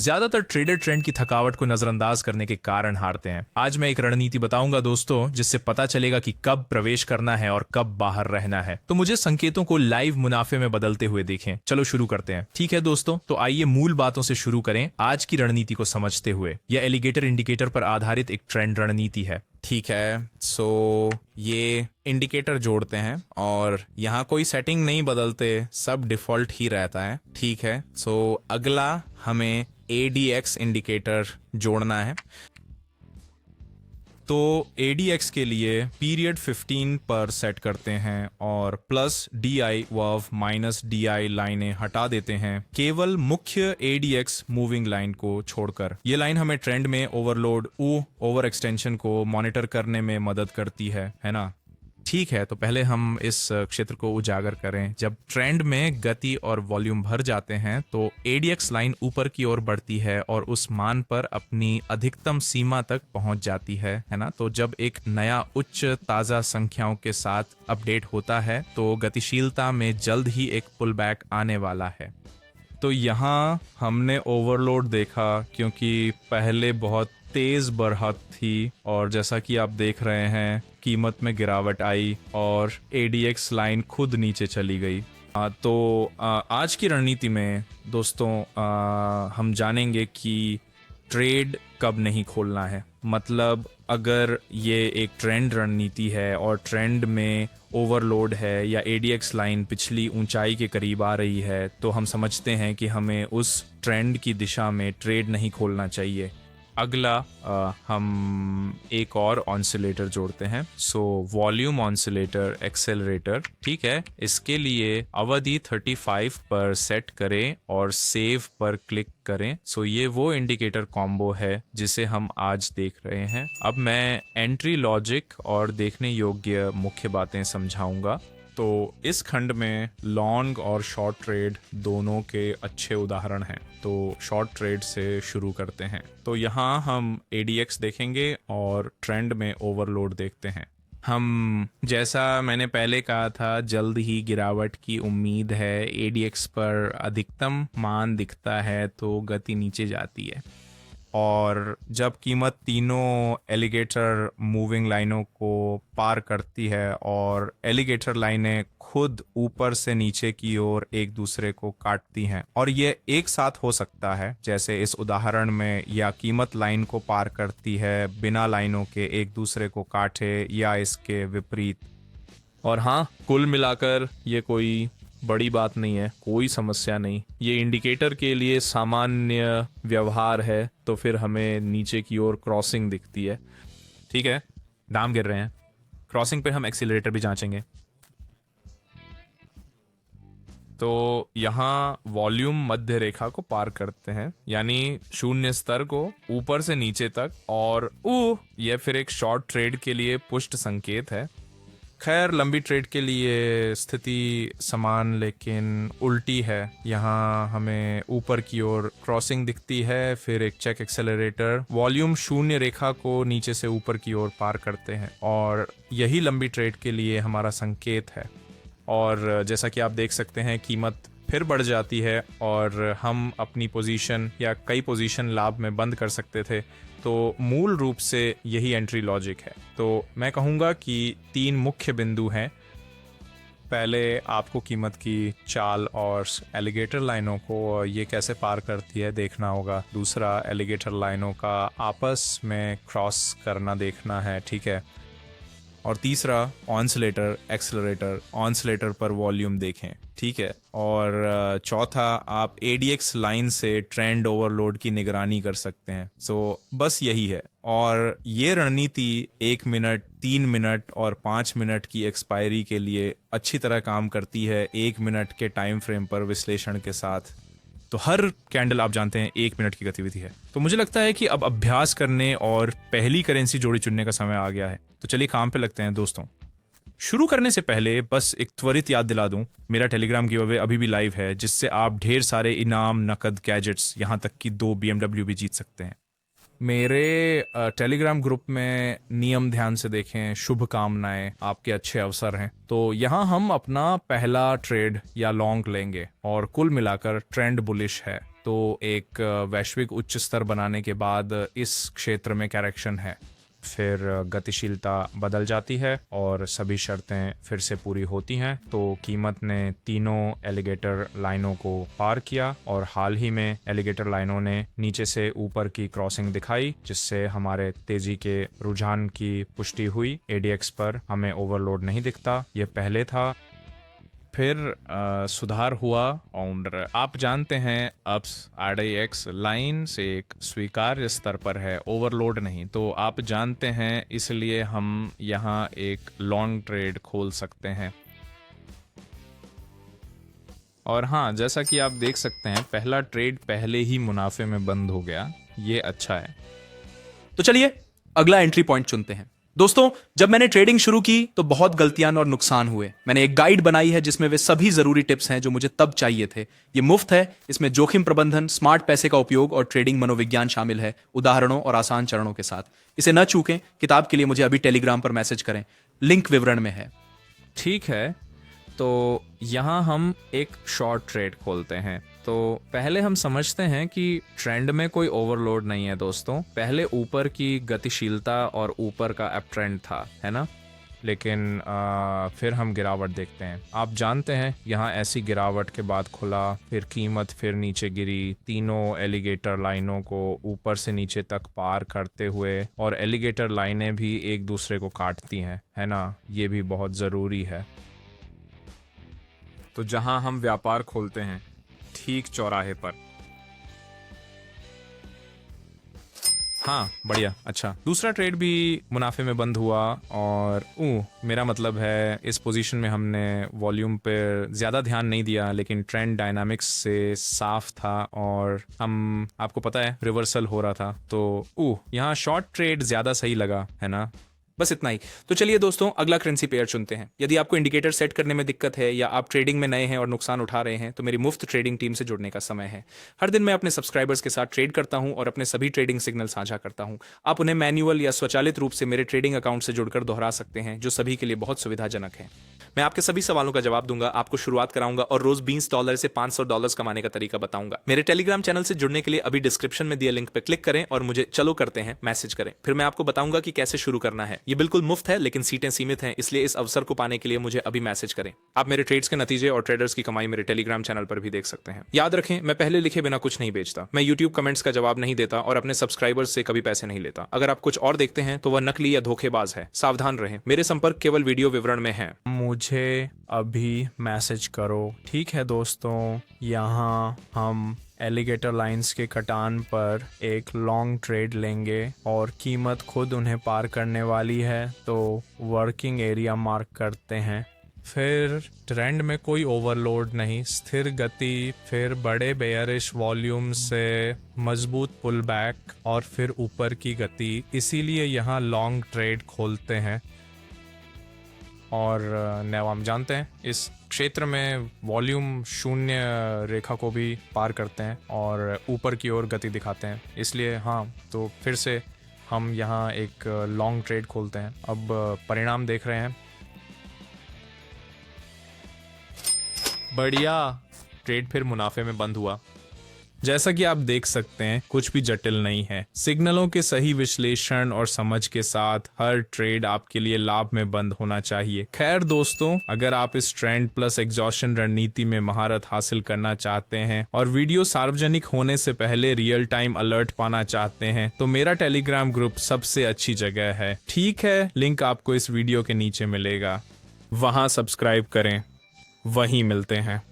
ज्यादातर trader trend की थकावट को नजरअंदाज करने के कारण हारते हैं। आज मैं एक रणनीति बताऊंगा दोस्तों, जिससे पता चलेगा कि कब प्रवेश करना है और कब बाहर रहना है। तो मुझे संकेतों को लाइव मुनाफे में बदलते हुए देखें। चलो शुरू करते हैं। ठीक है दोस्तों, तो आइए मूल बातों से शुरू करें आज की रणनीति को समझते हुए। यह एलिगेटर इंडिकेटर पर आधारित एक ट्रेंड रणनीति है। ठीक है, सो ये इंडिकेटर जोड़ते हैं और यहाँ कोई सेटिंग नहीं बदलते, सब डिफॉल्ट ही रहता है। ठीक है, सो अगला हमें ADX इंडिकेटर जोड़ना है। तो ADX के लिए पीरियड 15 पर सेट करते हैं और प्लस DI व माइनस DI लाइनें हटा देते हैं, केवल मुख्य ADX मूविंग लाइन को छोड़कर। ये लाइन हमें ट्रेंड में ओवरलोड ओवर एक्सटेंशन को मॉनिटर करने में मदद करती है ना। ठीक है, तो पहले हम इस क्षेत्र को उजागर करें। जब ट्रेंड में गति और वॉल्यूम भर जाते हैं तो ADX लाइन ऊपर की ओर बढ़ती है और उस मान पर अपनी अधिकतम सीमा तक पहुंच जाती है ना। तो जब एक नया उच्च ताज़ा संख्याओं के साथ अपडेट होता है तो गतिशीलता में जल्द ही एक पुल बैक आने वाला है। तो यहाँ हमने ओवरलोड देखा क्योंकि पहले बहुत तेज बढ़त थी और जैसा कि आप देख रहे हैं कीमत में गिरावट आई और ADX लाइन खुद नीचे चली गई। तो आज की रणनीति में दोस्तों हम जानेंगे कि ट्रेड कब नहीं खोलना है। मतलब अगर ये एक ट्रेंड रणनीति है और ट्रेंड में ओवरलोड है या ADX लाइन पिछली ऊंचाई के करीब आ रही है, तो हम समझते हैं कि हमें उस ट्रेंड की दिशा में ट्रेड नहीं खोलना चाहिए। अगला हम एक और ऑसिलेटर जोड़ते हैं। So volume oscillator accelerator. ठीक है, इसके लिए अवधि 35 पर सेट करें और सेव पर क्लिक करें। सो ये वो इंडिकेटर कॉम्बो है जिसे हम आज देख रहे हैं। अब मैं एंट्री लॉजिक और देखने योग्य मुख्य बातें समझाऊंगा। तो इस खंड में लॉन्ग और शॉर्ट ट्रेड दोनों के अच्छे उदाहरण हैं। तो शॉर्ट ट्रेड से शुरू करते हैं। तो यहाँ हम ADX देखेंगे और ट्रेंड में ओवरलोड देखते हैं। हम जैसा मैंने पहले कहा था, जल्द ही गिरावट की उम्मीद है। ADX पर अधिकतम मान दिखता है तो गति नीचे जाती है और जब कीमत तीनों एलिगेटर मूविंग लाइनों को पार करती है और एलिगेटर लाइनें खुद ऊपर से नीचे की ओर एक दूसरे को काटती हैं, और ये एक साथ हो सकता है जैसे इस उदाहरण में, या कीमत लाइन को पार करती है बिना लाइनों के एक दूसरे को काटे, या इसके विपरीत। और हाँ, कुल मिलाकर ये कोई बड़ी बात नहीं है, कोई समस्या नहीं। ये इंडिकेटर के लिए सामान्य व्यवहार है। तो फिर हमें नीचे की ओर क्रॉसिंग दिखती है। ठीक है, दाम गिर रहे हैं। क्रॉसिंग पे हम एक्सीलरेटर भी जांचेंगे। तो यहाँ वॉल्यूम मध्य रेखा को पार करते हैं, यानी शून्य स्तर को ऊपर से नीचे तक, और यह फिर एक शॉर्ट ट्रेड के लिए पुष्ट संकेत है। खैर, लंबी ट्रेड के लिए स्थिति समान लेकिन उल्टी है। यहाँ हमें ऊपर की ओर क्रॉसिंग दिखती है, फिर एक चेक एक्सेलरेटर। वॉल्यूम शून्य रेखा को नीचे से ऊपर की ओर पार करते हैं और यही लंबी ट्रेड के लिए हमारा संकेत है। और जैसा कि आप देख सकते हैं, कीमत फिर बढ़ जाती है और हम अपनी पोजीशन या कई पोजीशन लाभ में बंद कर सकते थे। तो मूल रूप से यही एंट्री लॉजिक है। तो मैं कहूँगा कि 3 मुख्य बिंदु हैं। पहले आपको कीमत की चाल और एलिगेटर लाइनों को ये कैसे पार करती है देखना होगा। दूसरा, एलिगेटर लाइनों का आपस में क्रॉस करना देखना है। ठीक है, और तीसरा, ऑसिलेटर एक्सेलरेटर। ऑसिलेटर पर वॉल्यूम देखें। ठीक है, और चौथा, आप ADX लाइन से ट्रेंड ओवरलोड की निगरानी कर सकते हैं। सो बस यही है। और ये रणनीति 1 मिनट, 3 मिनट और 5 मिनट की एक्सपायरी के लिए अच्छी तरह काम करती है, 1 मिनट के टाइम फ्रेम पर विश्लेषण के साथ। तो हर कैंडल आप जानते हैं 1 मिनट की गतिविधि है। तो मुझे लगता है कि अब अभ्यास करने और पहली करेंसी जोड़ी चुनने का समय आ गया है। तो चलिए काम पे लगते हैं दोस्तों। शुरू करने से पहले बस एक त्वरित याद दिला दूं, मेरा टेलीग्राम गिव अवे अभी भी लाइव है, जिससे आप ढेर सारे इनाम, नकद, गैजेट्स, यहाँ तक कि 2 BMW भी जीत सकते हैं। मेरे टेलीग्राम ग्रुप में नियम ध्यान से देखें, शुभकामनाएं, आपके अच्छे अवसर हैं। तो यहाँ हम अपना पहला ट्रेड या लॉन्ग लेंगे और कुल मिलाकर ट्रेंड बुलिश है। तो एक वैश्विक उच्च स्तर बनाने के बाद इस क्षेत्र में करेक्शन है, फिर गतिशीलता बदल जाती है और सभी शर्तें फिर से पूरी होती हैं। तो कीमत ने तीनों एलिगेटर लाइनों को पार किया और हाल ही में एलिगेटर लाइनों ने नीचे से ऊपर की क्रॉसिंग दिखाई, जिससे हमारे तेजी के रुझान की पुष्टि हुई। एडीएक्स पर हमें ओवरलोड नहीं दिखता, ये पहले था। फिर सुधार हुआ और आप जानते हैं अब आरडीएक्स लाइन से एक स्वीकार्य स्तर पर है, ओवरलोड नहीं। तो आप जानते हैं, इसलिए हम यहाँ एक लॉन्ग ट्रेड खोल सकते हैं। और हाँ, जैसा कि आप देख सकते हैं, पहला ट्रेड पहले ही मुनाफे में बंद हो गया, ये अच्छा है। तो चलिए अगला एंट्री पॉइंट चुनते हैं। दोस्तों, जब मैंने ट्रेडिंग शुरू की तो बहुत गलतियां और नुकसान हुए। मैंने एक गाइड बनाई है जिसमें वे सभी जरूरी टिप्स हैं जो मुझे तब चाहिए थे। ये मुफ्त है, इसमें जोखिम प्रबंधन, स्मार्ट पैसे का उपयोग और ट्रेडिंग मनोविज्ञान शामिल है, उदाहरणों और आसान चरणों के साथ। इसे न चूकें। किताब के लिए मुझे अभी टेलीग्राम पर मैसेज करें, लिंक विवरण में है। ठीक है, तो यहाँ हम एक शॉर्ट ट्रेड खोलते हैं। तो पहले हम समझते हैं कि ट्रेंड में कोई ओवरलोड नहीं है दोस्तों। पहले ऊपर की गतिशीलता और ऊपर का अप ट्रेंड था, है ना। लेकिन फिर हम गिरावट देखते हैं। आप जानते हैं, यहाँ ऐसी गिरावट के बाद खुला, फिर कीमत फिर नीचे गिरी, तीनों एलिगेटर लाइनों को ऊपर से नीचे तक पार करते हुए, और एलिगेटर लाइनें भी एक दूसरे को काटती हैं, है ना। ये भी बहुत ज़रूरी है। तो जहां हम व्यापार खोलते हैं, ठीक चौराहे पर। हाँ, बढ़िया, अच्छा। दूसरा ट्रेड भी मुनाफे में बंद हुआ और मेरा मतलब है इस पोजीशन में हमने वॉल्यूम पर ज़्यादा ध्यान नहीं दिया, लेकिन ट्रेंड डायनामिक्स से साफ था और हम, आपको पता है, रिवर्सल हो रहा था। तो यहाँ शॉर्ट ट्रेड ज़्यादा सही लगा, है ना। बस इतना ही। तो चलिए दोस्तों, अगला करेंसी पेयर चुनते हैं। यदि आपको इंडिकेटर सेट करने में दिक्कत है या आप ट्रेडिंग में नए हैं और नुकसान उठा रहे हैं, तो मेरी मुफ्त ट्रेडिंग टीम से जुड़ने का समय है। हर दिन मैं अपने सब्सक्राइबर्स के साथ ट्रेड करता हूं और अपने सभी ट्रेडिंग सिग्नल साझा करता हूं। आप उन्हें मैन्युअल या स्वचालित रूप से मेरे ट्रेडिंग अकाउंट से जुड़कर दोहरा सकते हैं, जो सभी के लिए बहुत सुविधाजनक है। मैं आपके सभी सवालों का जवाब दूंगा, आपको शुरुआत कराऊंगा और रोज $20 से $500 कमाने का तरीका बताऊंगा। मेरे टेलीग्राम चैनल से जुड़ने के लिए अभी डिस्क्रिप्शन में दिए लिंक पर क्लिक करें और मुझे चलो करते हैं मैसेज करें। फिर मैं आपको बताऊंगा कि कैसे शुरू करना है। ये बिल्कुल मुफ्त है, लेकिन सीटें सीमित हैं, इसलिए इस अवसर को पाने के लिए मुझे अभी मैसेज करें। आप मेरे ट्रेड्स के नतीजे और ट्रेडर्स की कमाई मेरे टेलीग्राम चैनल पर भी देख सकते हैं। याद रखें, मैं पहले लिखे बिना कुछ नहीं बेचता। मैं यूट्यूब कमेंट्स का जवाब नहीं देता और अपने सब्सक्राइबर्स से कभी पैसे नहीं लेता। अगर आप कुछ और देखते हैं तो वह नकली या धोखेबाज है, सावधान रहें। मेरे संपर्क केवल वीडियो विवरण में है। मुझे अभी मैसेज करो, ठीक है दोस्तों। यहाँ हम एलिगेटर लाइंस के कटान पर एक लॉन्ग ट्रेड लेंगे और कीमत खुद उन्हें पार करने वाली है, तो वर्किंग एरिया मार्क करते हैं। फिर ट्रेंड में कोई ओवरलोड नहीं, स्थिर गति, फिर बड़े बेयरिश वॉल्यूम से मजबूत पुल बैक और फिर ऊपर की गति, इसीलिए यहाँ लॉन्ग ट्रेड खोलते हैं। और हम जानते हैं इस क्षेत्र में वॉल्यूम शून्य रेखा को भी पार करते हैं और ऊपर की ओर गति दिखाते हैं, इसलिए हाँ, तो फिर से हम यहाँ एक लॉन्ग ट्रेड खोलते हैं। अब परिणाम देख रहे हैं। बढ़िया, ट्रेड फिर मुनाफे में बंद हुआ। जैसा कि आप देख सकते हैं, कुछ भी जटिल नहीं है। सिग्नलों के सही विश्लेषण और समझ के साथ हर ट्रेड आपके लिए लाभ में बंद होना चाहिए। खैर दोस्तों, अगर आप इस ट्रेंड प्लस एग्जॉशन रणनीति में महारत हासिल करना चाहते हैं और वीडियो सार्वजनिक होने से पहले रियल टाइम अलर्ट पाना चाहते हैं, तो मेरा टेलीग्राम ग्रुप सबसे अच्छी जगह है। ठीक है, लिंक आपको इस वीडियो के नीचे मिलेगा, वहां सब्सक्राइब करें। वहीं मिलते हैं।